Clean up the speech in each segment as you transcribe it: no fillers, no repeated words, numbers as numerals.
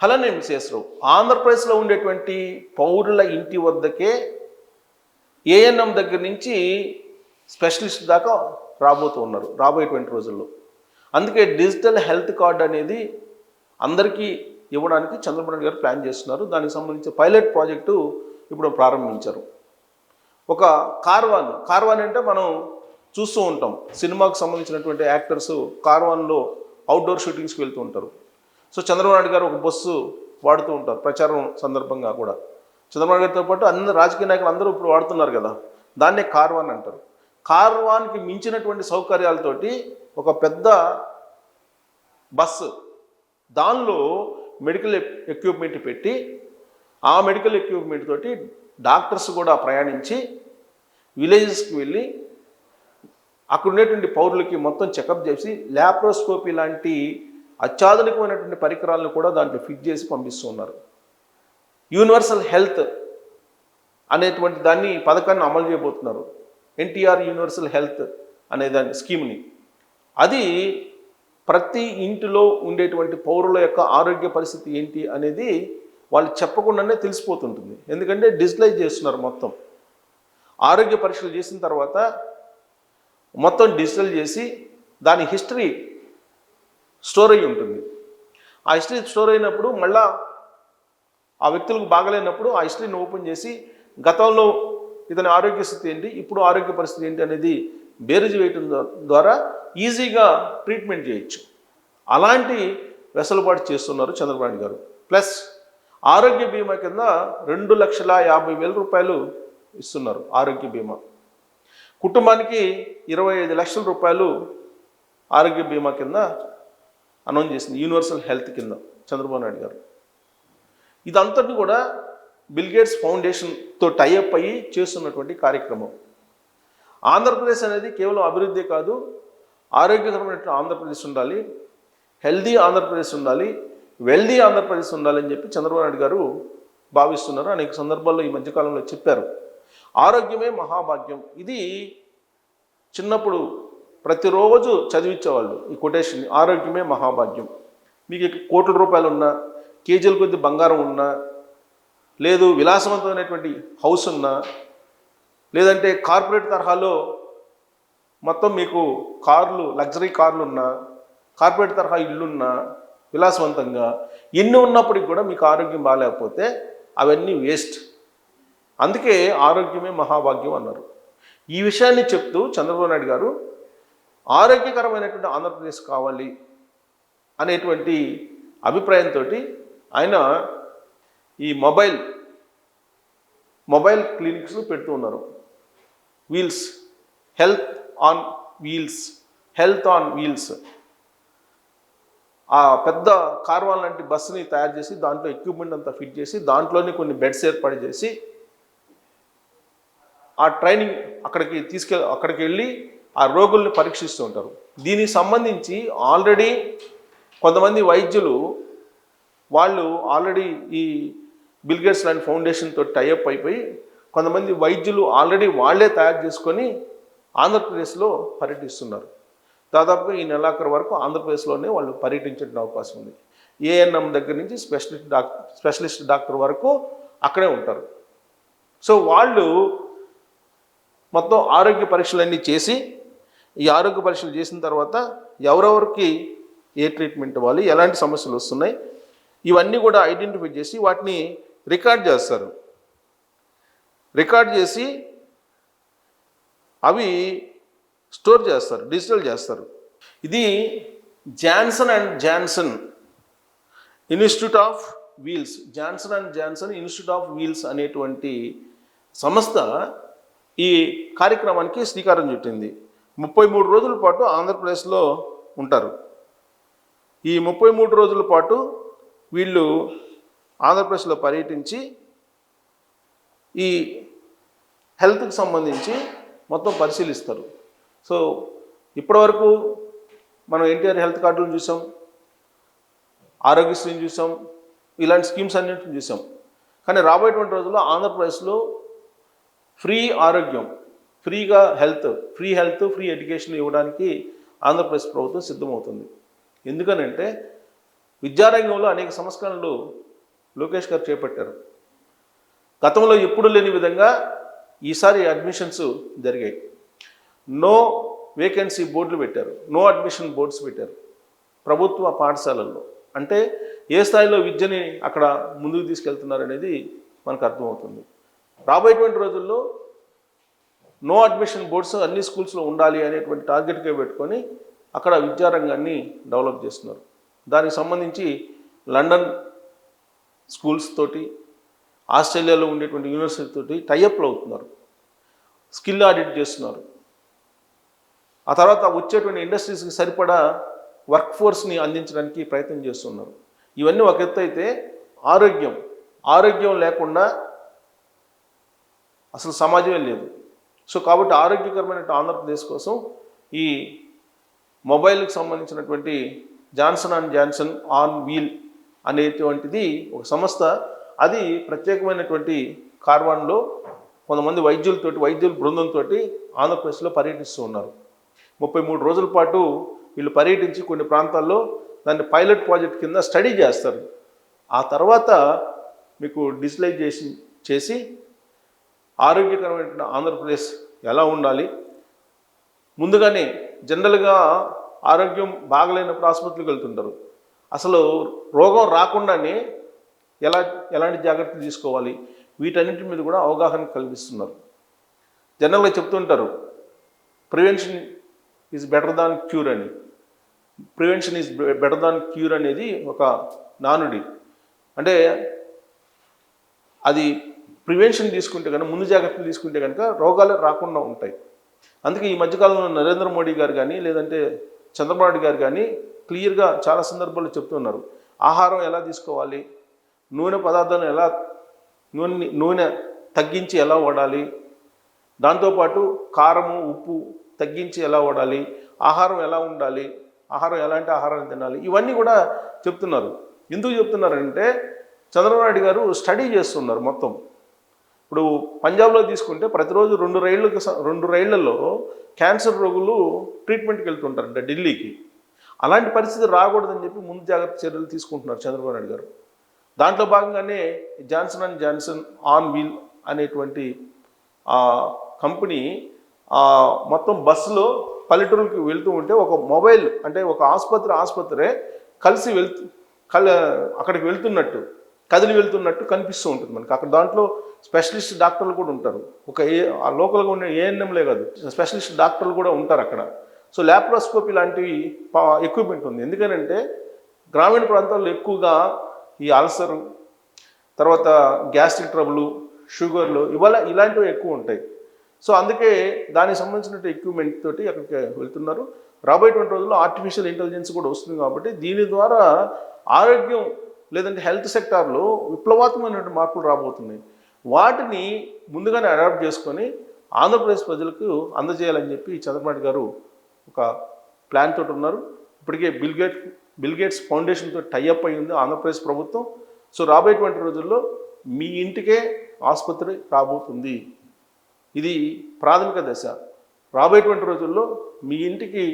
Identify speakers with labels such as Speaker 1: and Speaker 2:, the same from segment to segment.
Speaker 1: Hello నేను మిసేశ్వరావు. ఆంధ్రప్రదేశ్లో ఉండేటువంటి పౌరుల ఇంటి వద్దకే ఏఎన్ఎం దగ్గర నుంచి స్పెషలిస్ట్ దాకా రాబోతూ ఉన్నారు రాబోయేటువంటి రోజుల్లో. అందుకే డిజిటల్ హెల్త్ కార్డ్ అనేది అందరికీ ఇవ్వడానికి చంద్రబాబు నాయుడు గారు ప్లాన్ చేస్తున్నారు. దానికి సంబంధించి పైలట్ ప్రాజెక్టు ఇప్పుడు ప్రారంభించారు. ఒక కార్వాన్ అంటే మనం చూస్తూ ఉంటాం, సినిమాకు సంబంధించినటువంటి యాక్టర్స్ కార్వాన్లో అవుట్డోర్ షూటింగ్స్కి వెళ్తూ ఉంటారు. సో చంద్రబాబు నాయుడు గారు ఒక బస్సు వాడుతూ ఉంటారు ప్రచారం సందర్భంగా కూడా. చంద్రబాబు గారితో పాటు అందరు రాజకీయ నాయకులు అందరూ ఇప్పుడు వాడుతున్నారు కదా, దాన్నే కార్వాన్ అంటారు. కార్వాన్కి మించినటువంటి సౌకర్యాలతోటి ఒక పెద్ద బస్సు, దానిలో మెడికల్ ఎక్విప్మెంట్ పెట్టి ఆ మెడికల్ ఎక్విప్మెంట్ తోటి డాక్టర్స్ కూడా ప్రయాణించి విలేజెస్కి వెళ్ళి అక్కడ ఉండేటువంటి పౌరులకి మొత్తం చెకప్ చేసి ల్యాప్రోస్కోపీ లాంటి అత్యాధునికమైనటువంటి పరికరాలను కూడా దాంట్లో ఫిట్ చేసి పంపిస్తూ ఉన్నారు. యూనివర్సల్ హెల్త్ అనేటువంటి పథకాన్ని అమలు చేయబోతున్నారు. ఎన్టీఆర్ యూనివర్సల్ హెల్త్ అనే దాని స్కీమ్ని. అది ప్రతి ఇంటిలో ఉండేటువంటి పౌరుల యొక్క ఆరోగ్య పరిస్థితి ఏంటి అనేది వాళ్ళు చెప్పకుండానే తెలిసిపోతుంటుంది. ఎందుకంటే డిజిటలైజ్ చేస్తున్నారు మొత్తం. ఆరోగ్య పరీక్షలు చేసిన తర్వాత మొత్తం డిజిటల్ చేసి దాని హిస్టరీ స్టోర్ అయ్యి ఉంటుంది. ఆ హిస్టరీ స్టోర్ అయినప్పుడు మళ్ళా ఆ వ్యక్తులకు బాగలేనప్పుడు ఆ హిస్టరీని ఓపెన్ చేసి గతంలో ఇతని ఆరోగ్య స్థితి ఏంటి, ఇప్పుడు ఆరోగ్య పరిస్థితి ఏంటి అనేది బేరీజు వేయటం ద్వారా ఈజీగా ట్రీట్మెంట్ చేయొచ్చు. అలాంటి వెసులుబాటు చేస్తున్నారు చంద్రబాబు నాయుడు గారు. ప్లస్ ఆరోగ్య బీమా కింద 2,50,000 రూపాయలు ఇస్తున్నారు. ఆరోగ్య బీమా కుటుంబానికి 25 లక్షల రూపాయలు ఆరోగ్య బీమా కింద అనౌన్స్ చేసింది, యూనివర్సల్ హెల్త్ కింద చంద్రబాబు నాయుడు గారు. ఇదంతటి కూడా బిల్ గేట్స్ ఫౌండేషన్తో టైఅప్ అయ్యి చేస్తున్నటువంటి కార్యక్రమం. ఆంధ్రప్రదేశ్ అనేది కేవలం అభివృద్ధి కాదు, ఆరోగ్యకరమైన ఆంధ్రప్రదేశ్ ఉండాలి, హెల్దీ ఆంధ్రప్రదేశ్ ఉండాలి, వెల్దీ ఆంధ్రప్రదేశ్ ఉండాలని చెప్పి చంద్రబాబు నాయుడు గారు భావిస్తున్నారు. అనేక సందర్భాల్లో ఈ మధ్యకాలంలో చెప్పారు. ఆరోగ్యమే మహాభాగ్యం. ఇది చిన్నప్పుడు ప్రతిరోజు చదివించేవాళ్ళు ఈ కొటేషన్. ఆరోగ్యమే మహాభాగ్యం. మీకు కోట్ల రూపాయలు ఉన్నా, కేజీల కొద్ది బంగారం ఉన్నా, లేదు విలాసవంతమైనటువంటి హౌస్ ఉన్నా, లేదంటే కార్పొరేట్ తరహాలో మొత్తం మీకు కార్లు, లగ్జరీ కార్లు ఉన్నా, కార్పొరేట్ తరహా ఇల్లున్నా, విలాసవంతంగా ఎన్ని ఉన్నప్పటికి కూడా మీకు ఆరోగ్యం బాగాలేకపోతే అవన్నీ వేస్ట్. అందుకే ఆరోగ్యమే మహాభాగ్యం అన్నారు. ఈ విషయాన్ని చెప్తూ చంద్రబాబు నాయుడు గారు ఆరోగ్యకరమైనటువంటి ఆంధ్రప్రదేశ్ కావాలి అనేటువంటి అభిప్రాయంతో ఆయన ఈ మొబైల్ క్లినిక్స్ పెడుతూ ఉన్నారు. Wheels, health on wheels. ఆ పెద్ద కార్వాన్ లాంటి బస్సుని తయారు చేసి దాంట్లో ఎక్విప్మెంట్ అంతా ఫిట్ చేసి దాంట్లోనే కొన్ని బెడ్స్ ఏర్పాటు చేసి ఆ ట్రైనింగ్ అక్కడికి వెళ్ళి ఆ రోగుల్ని పరీక్షిస్తూ ఉంటారు. దీనికి సంబంధించి ఆల్రెడీ కొంతమంది వైద్యులు వాళ్ళు ఆల్రెడీ ఈ బిల్ గేట్స్ లాంటి ఫౌండేషన్తో టైఅప్ అయిపోయి కొంతమంది వైద్యులు ఆల్రెడీ వాళ్ళే తయారు చేసుకొని ఆంధ్రప్రదేశ్లో పర్యటిస్తున్నారు. దాదాపుగా ఈ నెలాఖరు వరకు ఆంధ్రప్రదేశ్లోనే వాళ్ళు పర్యటించే అవకాశం ఉంది. ఏఎన్ఎం దగ్గర నుంచి స్పెషలిస్ట్ డాక్టర్ వరకు అక్కడే ఉంటారు. సో వాళ్ళు మొత్తం ఆరోగ్య పరీక్షలన్నీ చేసి, ఈ ఆరోగ్య పరీక్షలు చేసిన తర్వాత ఎవరెవరికి ఏ ట్రీట్మెంట్ ఇవ్వాలి, ఎలాంటి సమస్యలు వస్తున్నాయి, ఇవన్నీ కూడా ఐడెంటిఫై చేసి వాటిని రికార్డ్ చేస్తారు. రికార్డ్ చేసి అవి స్టోర్ చేస్తారు, డిజిటల్ చేస్తారు. ఇది Johnson and Johnson institute of wheels అనేటువంటి సంస్థ ఈ కార్యక్రమానికి శ్రీకారం చుట్టింది. 33 రోజుల పాటు ఆంధ్రప్రదేశ్లో ఉంటారు. ఈ 33 రోజుల పాటు వీళ్ళు ఆంధ్రప్రదేశ్లో పర్యటించి ఈ హెల్త్కి సంబంధించి మొత్తం పరిశీలిస్తారు. సో ఇప్పటివరకు మనం ఎన్టీఆర్ హెల్త్ కార్డులను చూసాం, ఆరోగ్యశ్రీని చూసాం, ఇలాంటి స్కీమ్స్ అన్నింటిని చూసాం. కానీ రాబోయేటువంటి రోజుల్లో ఆంధ్రప్రదేశ్లో ఫ్రీ ఆరోగ్యం, ఫ్రీ హెల్త్, ఫ్రీ ఎడ్యుకేషన్ ఇవ్వడానికి ఆంధ్రప్రదేశ్ ప్రభుత్వం సిద్ధమవుతుంది. ఎందుకనంటే విద్యారంగంలో అనేక సంస్కరణలు లోకేష్ గారు చేపట్టారు. గతంలో ఎప్పుడూ లేని విధంగా ఈసారి అడ్మిషన్స్ జరిగాయి. నో వేకెన్సీ బోర్డులు పెట్టారు, నో అడ్మిషన్ బోర్డ్స్ పెట్టారు ప్రభుత్వ పాఠశాలల్లో. అంటే ఏ స్థాయిలో విద్యని అక్కడ ముందుకు తీసుకెళ్తున్నారు అనేది మనకు అర్థమవుతుంది. రాబోయేటువంటి రోజుల్లో నో అడ్మిషన్ బోర్డ్స్ అన్ని స్కూల్స్లో ఉండాలి అనేటువంటి టార్గెట్గా పెట్టుకొని అక్కడ విద్యారంగాన్ని డెవలప్ చేస్తున్నారు. దానికి సంబంధించి లండన్ స్కూల్స్ తోటి, ఆస్ట్రేలియాలో ఉండేటువంటి యూనివర్సిటీ తోటి టైఅప్లు అవుతున్నారు, స్కిల్ ఆడిట్ చేస్తున్నారు. ఆ తర్వాత వచ్చేటువంటి ఇండస్ట్రీస్కి సరిపడా వర్క్ ఫోర్స్ని అందించడానికి ప్రయత్నం చేస్తున్నారు. ఇవన్నీ ఒక ఎత్తు అయితే ఆరోగ్యం లేకుండా అసలు సమాజమే లేదు. సో కాబట్టి ఆరోగ్యకరమైన ఆంధ్రప్రదేశ్ కోసం ఈ మొబైల్కి సంబంధించినటువంటి Johnson and Johnson on wheel అనేటువంటిది ఒక సంస్థ. అది ప్రత్యేకమైనటువంటి కార్వాన్లో కొంతమంది వైద్యుల బృందంతో ఆంధ్రప్రదేశ్లో పర్యటిస్తూ ఉన్నారు. 33 రోజుల పాటు వీళ్ళు పర్యటించి కొన్ని ప్రాంతాల్లో దాన్ని పైలట్ ప్రాజెక్ట్ కింద స్టడీ చేస్తారు. ఆ తర్వాత మీకు డిజిటలైజేషన్ చేసి ఆరోగ్యకరమైన ఆంధ్రప్రదేశ్ ఎలా ఉండాలి, ముందుగానే జనరల్గా ఆరోగ్యం బాగలేనప్పుడు ఆసుపత్రికి వెళ్తుంటారు, అసలు రోగం రాకుండానే ఎలాంటి జాగ్రత్తలు తీసుకోవాలి, వీటన్నింటి మీద కూడా అవగాహన కల్పిస్తున్నారు. జనరల్గా చెప్తుంటారు prevention is better than cure అని. Prevention is better than cure అనేది ఒక నానుడి. అంటే అది ప్రివెన్షన్ తీసుకుంటే కనుక, ముందు జాగ్రత్తలు తీసుకుంటే కనుక రోగాలు రాకుండా ఉంటాయి. అందుకే ఈ మధ్యకాలంలో నరేంద్ర మోడీ గారు కానీ లేదంటే చంద్రబాబు నాయుడు గారు కానీ క్లియర్గా చాలా సందర్భాల్లో చెప్తున్నారు ఆహారం ఎలా తీసుకోవాలి, నూనె పదార్థాలను నూనె తగ్గించి ఎలా వాడాలి, దాంతోపాటు కారము ఉప్పు తగ్గించి ఎలా వాడాలి, ఆహారం ఎలా ఉండాలి, ఎలాంటి ఆహారాన్ని తినాలి, ఇవన్నీ కూడా చెప్తున్నారు. ఎందుకు చెప్తున్నారంటే చంద్రబాబు నాయుడు గారు స్టడీ చేస్తున్నారు మొత్తం. ఇప్పుడు పంజాబ్లో తీసుకుంటే ప్రతిరోజు 2 రైళ్లలో క్యాన్సర్ రోగులు ట్రీట్మెంట్కి వెళ్తుంటారంట ఢిల్లీకి. అలాంటి పరిస్థితి రాకూడదని చెప్పి ముందు జాగ్రత్త చర్యలు తీసుకుంటున్నారు చంద్రబాబు నాయుడు గారు. దాంట్లో భాగంగానే Johnson and Johnson on wheel అనేటువంటి కంపెనీ మొత్తం బస్సులో పల్లెటూరుకి వెళ్తూ ఉంటే ఒక మొబైల్, అంటే ఒక ఆసుపత్రే కలిసి అక్కడికి వెళ్తున్నట్టు, కదిలి వెళ్తున్నట్టు కనిపిస్తూ ఉంటుంది మనకి. అక్కడ దాంట్లో స్పెషలిస్ట్ డాక్టర్లు కూడా ఉంటారు. లోకల్గా ఉండే ఏఎన్ఎంలే కాదు, స్పెషలిస్ట్ డాక్టర్లు కూడా ఉంటారు అక్కడ. సో ల్యాప్రోస్కోపీ లాంటివి ఎక్విప్మెంట్ ఉంది. ఎందుకనంటే గ్రామీణ ప్రాంతాల్లో ఎక్కువగా ఈ అల్సరు, తర్వాత గ్యాస్ట్రిక్ ట్రబుల్, షుగర్లు ఇలాంటివి ఎక్కువ ఉంటాయి. సో అందుకే దానికి సంబంధించిన ఎక్విప్మెంట్ తోటి అక్కడికి వెళ్తున్నారు. రాబోయేటువంటి రోజుల్లో ఆర్టిఫిషియల్ ఇంటెలిజెన్స్ కూడా వస్తుంది కాబట్టి దీని ద్వారా ఆరోగ్యం లేదంటే హెల్త్ సెక్టార్లో విప్లవాత్మకమైనటువంటి మార్పులు రాబోతున్నాయి. వాటిని ముందుగానే అడాప్ట్ చేసుకొని ఆంధ్రప్రదేశ్ ప్రజలకు అందజేయాలని చెప్పి చంద్రబాబు నాయుడు గారు ఒక ప్లాన్ తోటి ఉన్నారు. ఇప్పటికే బిల్ గేట్స్ ఫౌండేషన్తో టైఅప్ అయి ఉంది ఆంధ్రప్రదేశ్ ప్రభుత్వం. సో రాబోయేటువంటి రోజుల్లో మీ ఇంటికే ఆసుపత్రి రాబోతుంది. ఇది ప్రాథమిక దశ. రాబోయేటువంటి రోజుల్లో మీ ఇంటికి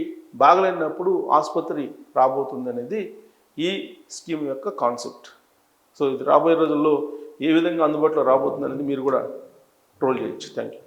Speaker 1: బాగలేనప్పుడు ఆసుపత్రి రాబోతుంది అనేది ఈ స్కీమ్ యొక్క కాన్సెప్ట్. సో ఇది రాబోయే రోజుల్లో ఏ విధంగా అందుబాటులో రాబోతుంది అనేది మీరు కూడా ట్రోల్ చేయొచ్చు. Thank you.